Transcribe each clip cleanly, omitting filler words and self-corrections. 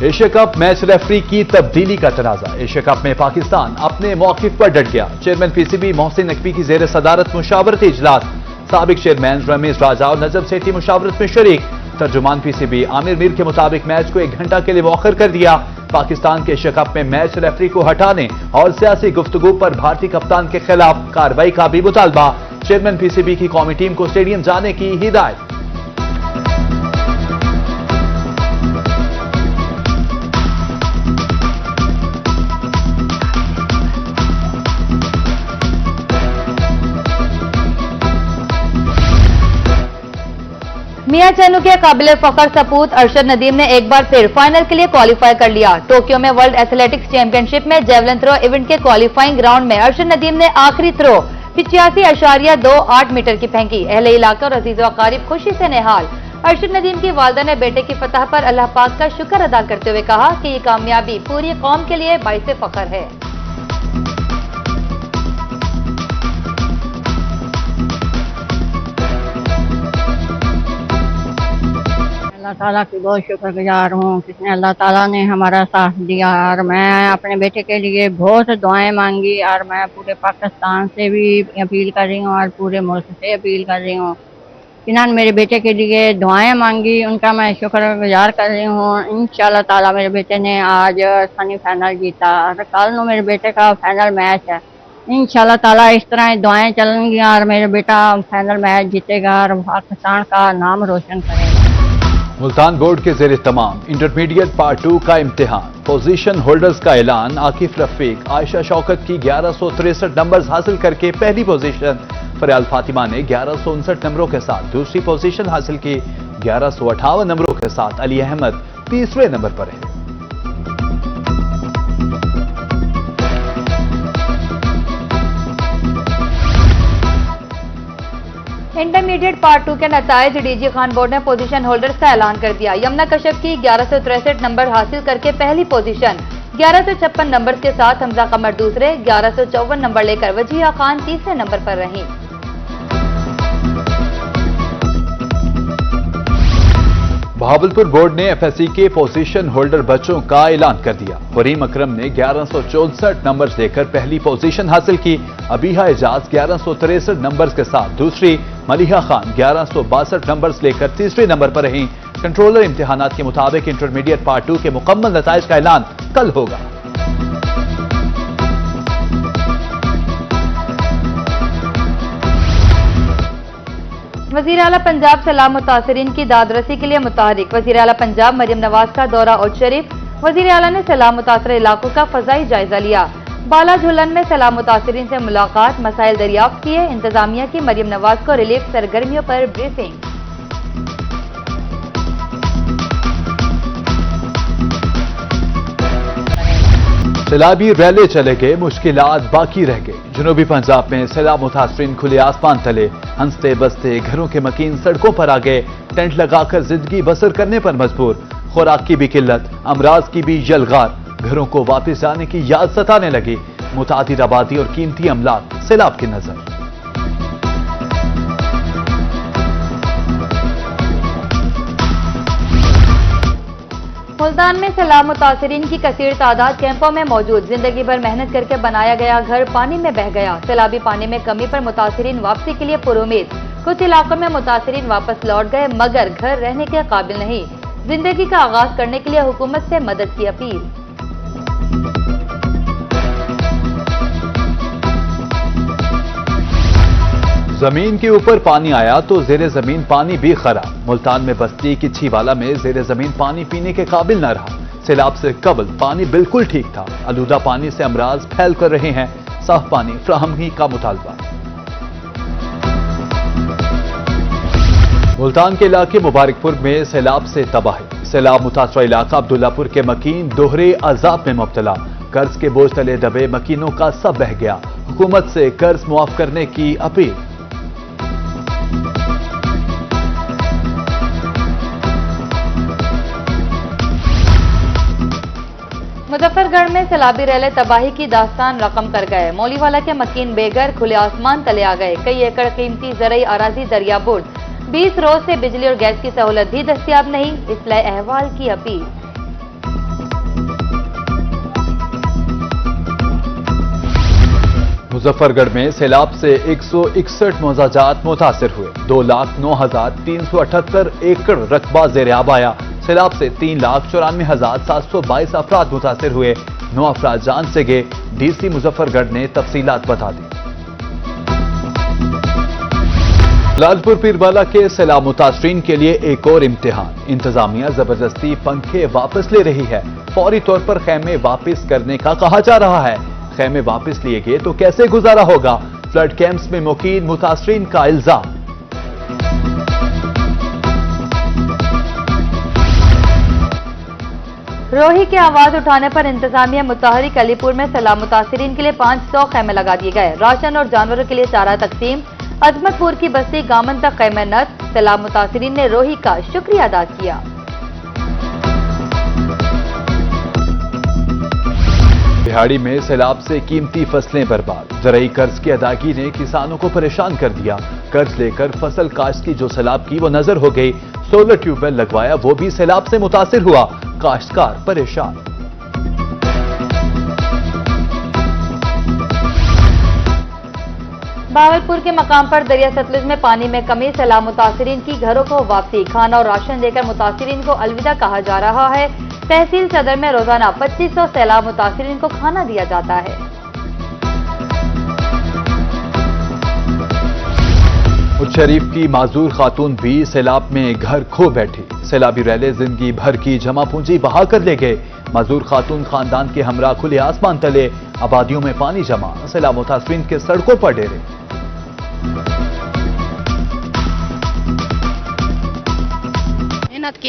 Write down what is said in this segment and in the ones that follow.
Asia cup match referee की तब्दीली का तनाजा। एशिया कप में पाकिस्तान अपने मौकिफ पर डट गया। चेयरमैन पीसीबी मोहसिन नकवी की जेर सदारत मुशावरती इजलास। साबिक चेयरमैन रमेश राजा और नजम सेठी मुशावरत में शरीक। तर्जुमान पीसीबी आमिर मीर के मुताबिक मैच को 1 घंटा के लिए मौखर कर दिया। पाकिस्तान के एशिया कप में मैच रेफरी को हटाने और सियासी गुफ्तगू पर भारतीय कप्तान के खिलाफ कार्रवाई का भी मुतालबा। चेयरमैन पीसीबी की कौमी टीम को स्टेडियम जाने की हिदायत। मियां चन्नू के काबिल फखर सपूत अरशद नदीम ने एक बार फिर फाइनल के लिए क्वालिफाई कर लिया। टोक्यो में वर्ल्ड एथलेटिक्स चैंपियनशिप में जेवलिन थ्रो इवेंट के क्वालिफाइंग राउंड में अरशद नदीम ने आखिरी थ्रो 85.28 मीटर की फेंकी। अहले इलाका और अजीज़ो अकारिब खुशी से निहाल। अरशद नदीम की वालदा ने बेटे की फतह पर अल्लाह पाक का शुक्र अदा करते हुए कहा कि ये कामयाबी पूरी कौम के लिए बाइसे फख्र है। अल्लाह ताला की बहुत शुक्रगुजार हूँ किसने अल्लाह ताला ने हमारा साथ दिया और मैं अपने बेटे के लिए बहुत दुआएं मांगी और मैं पूरे पाकिस्तान से भी अपील कर रही हूँ और पूरे मुल्क से अपील कर रही हूँ। जिन्होंने मेरे बेटे के लिए दुआएं मांगी उनका मैं शुक्रगुजार कर रही हूँ। इंशाल्लाह ताला मेरे बेटे ने आज सेमीफाइनल जीता और कल को मेरे बेटे का फाइनल मैच है। इंशाल्लाह ताला इस तरह दुआएं चलेंगी और मेरा बेटा फाइनल मैच जीतेगा और पाकिस्तान का नाम रोशन करेगा। मुल्तान बोर्ड के जेर तमाम इंटरमीडिएट पार्ट 2 का इम्तिहान। पोजीशन होल्डर्स का ऐलान। आकिफ रफीक आयशा शौकत की 1163 नंबर्स हासिल करके पहली पोजीशन। फरियाल फातिमा ने 1159 नंबरों के साथ दूसरी पोजीशन हासिल की। 1158 नंबरों के साथ अली अहमद तीसरे नंबर पर है। इंटरमीडिएट पार्ट 2 के नताइज डीजी खान बोर्ड ने पोजीशन होल्डर्स का ऐलान कर दिया। यमुना कश्यप की 1163 नंबर हासिल करके पहली पोजीशन। 1156 नंबर के साथ हमजा कमर दूसरे। 1154 नंबर लेकर वजीहा खान तीसरे नंबर पर रही। बहावलपुर बोर्ड ने एफएससी के पोजीशन होल्डर बच्चों का ऐलान कर दिया। फरीम अकरम ने 1164 नंबर्स लेकर पहली पोजीशन हासिल की। अबीहा एजाज 1163 नंबर्स के साथ दूसरी। मलिहा खान 1162 नंबर्स लेकर तीसरे नंबर पर रहीं। कंट्रोलर इम्तिहानात के मुताबिक इंटरमीडिएट पार्ट 2 के मुकम्मल नताइज का ऐलान कल होगा। वजीर आला पंजाब सलाम मुतासरीन की दादरसी के लिए मुतहरिक। वजीर आला पंजाब मरियम नवाज का दौरा उज शरीफ। वजीर आला ने सलाम मुतासर इलाकों का फजाई जायजा लिया। बाला झुलन में सलाम मुतासरीन से मुलाकात, मसाइल दरियाफ्त किए। इंतजामिया की मरियम नवाज को रिलीफ सरगर्मियों पर ब्रीफिंग। सैलाबी रैले चले गए, मुश्किलात बाकी रह गए। जनूबी पंजाब में सैलाब मुतासरीन खुले आसमान तले हंसते बसते घरों के मकीन सड़कों पर आ गए। टेंट लगाकर जिंदगी बसर करने पर मजबूर। खुराक की भी किल्लत, अमराज की भी यलगार। घरों को वापस जाने की याद सताने लगी। मुतादिद आबादी और कीमती अमलाक सैलाब की नजर। मुल्तान में सैलाब मुतासरीन की कसीर तादाद कैंपों में मौजूद। जिंदगी भर मेहनत करके बनाया गया घर पानी में बह गया। सैलाबी पानी में कमी पर मुतासरीन वापसी के लिए पुरुमीद। कुछ इलाकों में मुतासरीन वापस लौट गए मगर घर रहने के काबिल नहीं। जिंदगी का आगाज करने के लिए हुकूमत से मदद की अपील। जमीन के ऊपर पानी आया तो जेर जमीन पानी भी खराब। मुल्तान में बस्ती की छीवाला में जेर जमीन पानी पीने के काबिल न रहा। सैलाब से कबल पानी बिल्कुल ठीक था। आलूदा पानी से अमराज फैल कर रहे हैं। साफ पानी फराहमी का मुतालबा। मुल्तान के इलाके मुबारकपुर में सैलाब से तबाही। सैलाब मुतासरा इलाका अब्दुल्लापुर के मकीन दोहरे अजाब में मुब्तला। कर्ज के बोझ तले दबे मकीनों का सब बह गया। हुकूमत से कर्ज मुआफ करने की अपील। मुजफ्फरगढ़ में सैलाबी रैले तबाही की दास्तान रकम कर गए। मौलीवाला के मकीन बेघर खुले आसमान तले आ गए। कई एकड़ कीमती ज़रई अराजी दरियाबुर्द। 20 रोज से बिजली और गैस की सहूलत भी दस्तियाब नहीं। इस्लाह अहवाल की अपील। मुजफ्फरगढ़ में सैलाब से 161 मौजाजात मुतासिर हुए। 2,09,378 एकड़ रकबा ज़ेर-आब आया। सैलाब से 3,94,722 अफराद मुतासिर हुए। 9 अफराद जान से गए। डीसी मुजफ्फरगढ़ ने तफसीलात बता दी। लालपुर पीरवाला के सैलाब मुतासरीन के लिए एक और इम्तिहान। इंतजामिया जबरदस्ती पंखे वापस ले रही है। फौरी तौर पर खैमे वापस करने का कहा जा रहा है। खैमे वापस लिए गए तो कैसे गुजारा होगा? फ्लड कैंप्स में मुकीम मुतासरीन का इल्जाम। रोही की आवाज उठाने पर इंतजामिया मुतहरिक अलीपुर में सैलाब मुतासरीन के लिए 500 खैमे लगा दिए गए। राशन और जानवरों के लिए चारा तकसीम। अजमतपुर की बस्ती गामन तक खैमे नस्ब। सैलाब मुतासरीन ने रोही का शुक्रिया अदा किया। बिहाड़ी में सैलाब से कीमती फसलें बर्बाद। ज़राई कर्ज की अदायगी ने किसानों को परेशान कर दिया। कर्ज लेकर फसल काश्त की जो सैलाब की वो नजर हो गई। सोलर ट्यूबवेल लगवाया, वो भी सैलाब से मुतासिर हुआ। काश्तकार परेशान। बावलपुर के मकाम पर दरिया सतलुज में पानी में कमी। सैलाब मुतासरीन की घरों को वापसी। खाना और राशन देकर मुतासरीन को अलविदा कहा जा रहा है। तहसील सदर में रोजाना 2500 सैलाब मुतासरीन को खाना दिया जाता है। शरीफ की माजूर खातून भी सैलाब में घर खो बैठी। सैलाबी रैले जिंदगी भर की जमा पूंजी बहा कर ले गए। माजूर खातून खानदान के हमरा खुले आसमान तले। आबादियों में पानी जमा। सैलाब मुतासरीन के सड़कों पर डेरे। मेहनत की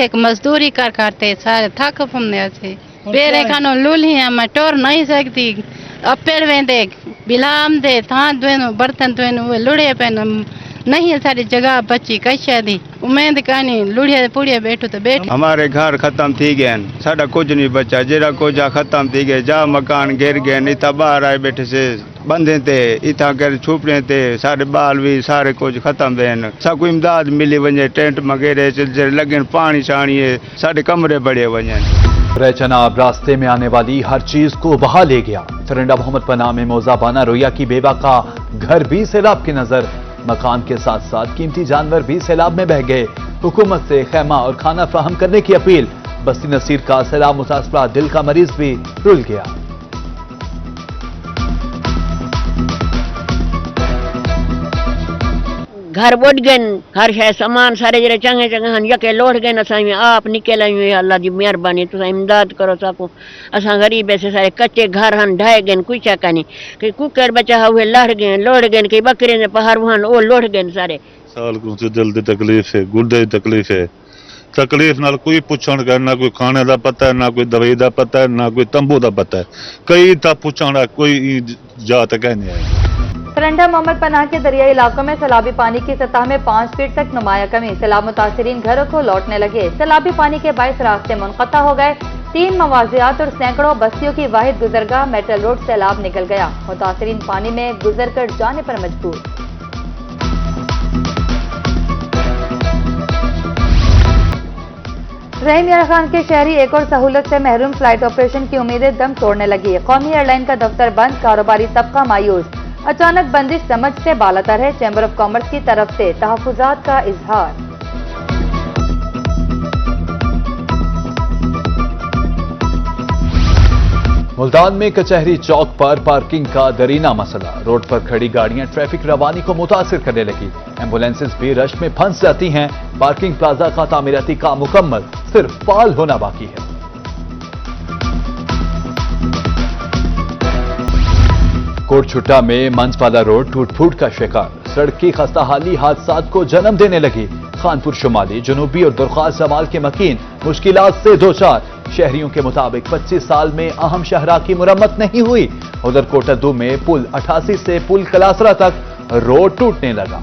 एक मजदूरी कर करते सारे थक फमने से बेरे खानो लूली मैं टोर नहीं सकती। अपेड़ वेंदे बिलाम दे थान दुएनु बर्तन दुएनु वे लुड़े पेन नहीं सारी जगह बची कैसे दी उम्मीद कानी लुड़िया पुड़िया बैठो तो बैठ। हमारे घर खत्म थी गए, साडा कुछ नहीं बचा। जेरा कोजा खत्म थी गए, जा मकान गिर गए। इतना बाहर आए बैठे से बंदे थे, इतना कर छुपने थे। सारे बाल भी सारे कुछ खत्म थे। सब इमदाद मिली वजे टेंट वगैरह लगे पानी शानी है। सारे कमरे बड़े वजे। रैचनाब रास्ते में आने वाली हर चीज को बहा ले गया। सरंडा मोहम्मद पनाह में मौजा बाना रोया की बेवा का घर भी सैलाब की नजर। मकान के साथ साथ कीमती जानवर भी सैलाब में बह गए। हुकूमत से खैमा और खाना फराहम करने की अपील। बस्ती नसीर का सैलाब मुतासरा दिल का मरीज भी रुल गया। घर बोट गए, हर शय सामान सारे जरे चंगे चंगे हन यके लोट गए। असां में आप निकल आयूं, अल्लाह जी मेहरबानी तुसा इमदाद करो साको। असां गरीब ऐसे सारे कच्चे घर हन ढाए गए। कुछ कानी कि कुकर बचा हुए लड़ गए लोट गए कि बकरे ने पहाड़ वहां वो लोट गए सारे। साल को दिल की तकलीफ है, गुर्दे की तकलीफ है। तकलीफ नाल कोई पुछण कर ना कोई खाने का पता है, ना कोई दवाई का पता है, ना कोई तंबू का पता है। कई था पुछण कोई जात कह नहीं आया। सरंडा मोहम्मद पनाह के दरियाई इलाकों में सैलाबी पानी की सतह में 5 फीट तक नुमाया कमी। सैलाब मुतासरीन घरों को लौटने लगे। सैलाबी पानी के बायस रास्ते मुनक़ता हो गए। 3 मवाज़ियात और सैकड़ों बस्तियों की वाहिद गुजरगाह मेटल रोड सैलाब निकल गया। मुतासरीन पानी में गुजर कर जाने पर मजबूर। रहीम यार खान के शहरी एक और सहूलत से महरूम। फ्लाइट ऑपरेशन की उम्मीदें दम तोड़ने लगी। कौमी एयरलाइन का दफ्तर बंद, कारोबारी तबका मायूस। अचानक बंदिश समझ से बालातर है। चैम्बर ऑफ कॉमर्स की तरफ से तहफ़्फ़ुज़ात का इजहार। मुल्तान में कचहरी चौक पर पार्किंग का दरीना मसला। रोड पर खड़ी गाड़ियां ट्रैफिक रवानी को मुतासिर करने लगी। एम्बुलेंसेस भी रश में फंस जाती हैं। पार्किंग प्लाजा का तामीराती काम मुकम्मल, सिर्फ पाल होना बाकी है। कोटछुट्टा में मंसवाला रोड टूट फूट का शिकार। सड़क की खस्ताहाली हादसात को जन्म देने लगी। खानपुर शुमाली, जनूबी और दरख्वास्त जमाल के मकीन मुश्किलात से दो चार। शहरियों के मुताबिक 25 साल में अहम शहरा की मुरम्मत नहीं हुई। उधर कोटद्दू में पुल 88 से पुल कलासरा तक रोड टूटने लगा।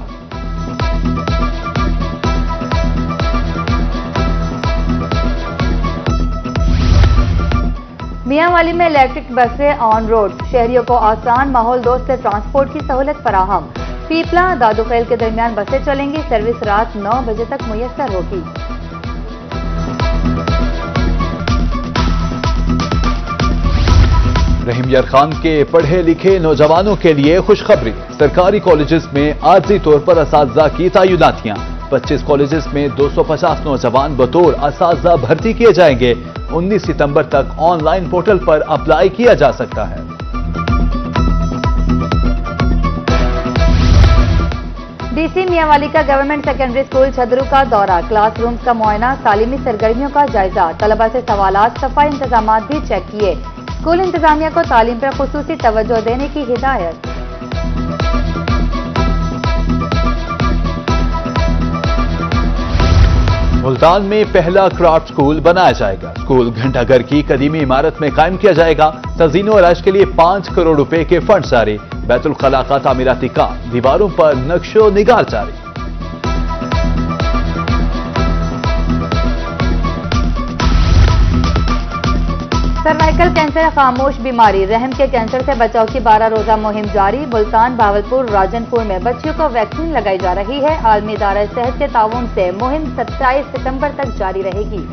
मियांवाली में इलेक्ट्रिक बसें ऑन रोड। शहरियों को आसान माहौल दोस्त ट्रांसपोर्ट की सहूलत फराहम। पीपला दादुखेल के दरमियान बसें चलेंगी। सर्विस रात 9 बजे तक मुयस्सर होगी। रहीम यार खान के पढ़े लिखे नौजवानों के लिए खुशखबरी। सरकारी कॉलेजेस में आर्जी तौर पर असातिज़ा की तैनातियां। 25 कॉलेजेस में 250 नौजवान बतौर असातिज़ा भर्ती किए जाएंगे। 19 सितंबर तक ऑनलाइन पोर्टल पर अप्लाई किया जा सकता है। डीसी मियांवाली का गवर्नमेंट सेकेंडरी स्कूल छदरू का दौरा, क्लासरूम्स का मुआयना, तालीमी सरगर्मियों का जायजा, तलबा से सवालात, सफाई इंतजाम भी चेक किए। स्कूल इंतजामिया को तालीम पर खुसूसी तवज्जो देने की हिदायत। मुल्तान में पहला क्राफ्ट स्कूल बनाया जाएगा। स्कूल घंटाघर की कदीमी इमारत में कायम किया जाएगा। तज़ीन और इलाज के लिए 5 करोड़ रुपए के फंड जारी। बैतुल खला का तामीराती काम, दीवारों पर नक्शो निगार जारी। सर्वाइकल कैंसर खामोश बीमारी, रहम के कैंसर से बचाव की 12 रोजा मुहिम जारी। मुल्तान, भावलपुर, राजनपुर में बच्चियों को वैक्सीन लगाई जा रही है। आलमी इदारा सेहत के ताउन से मुहिम 27 सितंबर तक जारी रहेगी।